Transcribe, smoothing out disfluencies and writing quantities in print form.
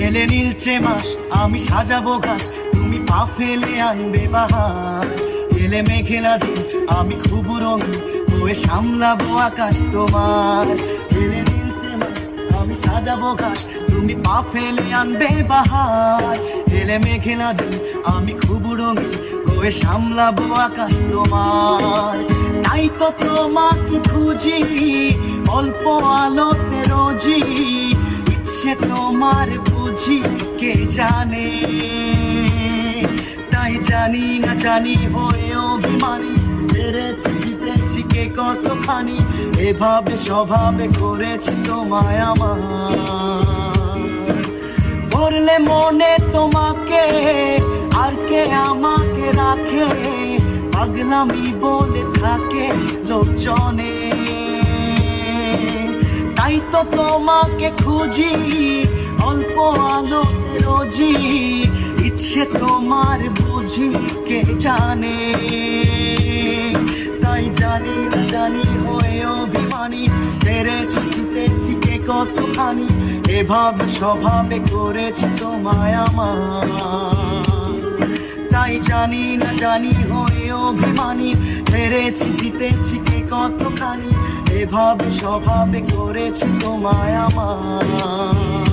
এলে নীলচে মাস আমি সাজাবো ঘাস, তুমি পা ফেলে আনবে বাহার। এলে মেঘেলা দিন আমি খুব রঙিন হয়ে সামলাবো আকাশ তোমার। এলে নীলচে মাস আমি সাজাবো ঘাস, তুমি পা ফেলে আনবে বাহার। এলে মেঘেলা দিন আমি খুব রঙিন হয়ে সামলাবো আকাশ তোমার। তাই তো তোমাকে খুঁজি অল্প আলোতে রোজি, ইচ্ছে তোমার বুঝি কে জানে। তাই জানি না জানি হয়ে অভিমানী, হেরেছি জিতেছি কে কতখানি, এভাবে স্বভাবে করেছি তোমায় আমার। পড়লে মনে তোমাকে আর কে আমাকে রাখে, পাগলামি বলে থাকে লোকজনে। তাই তো তোমাকে খুঁজি অল্প আলো রোজি, ইচ্ছে তোমার বুঝি কে জানে। তাই জানি না জানি হয়ে অভিমানী, হেরেছি জিতেছি কে কতখানি, এভাবে স্বভাবে করেছি তোমায় আমার। তাই জানি না জানি হয়ে অভিমানী, হেরেছি জিতেছি কে কতখানি, এভাবে স্বভাবে করেছি তোমায় আমার।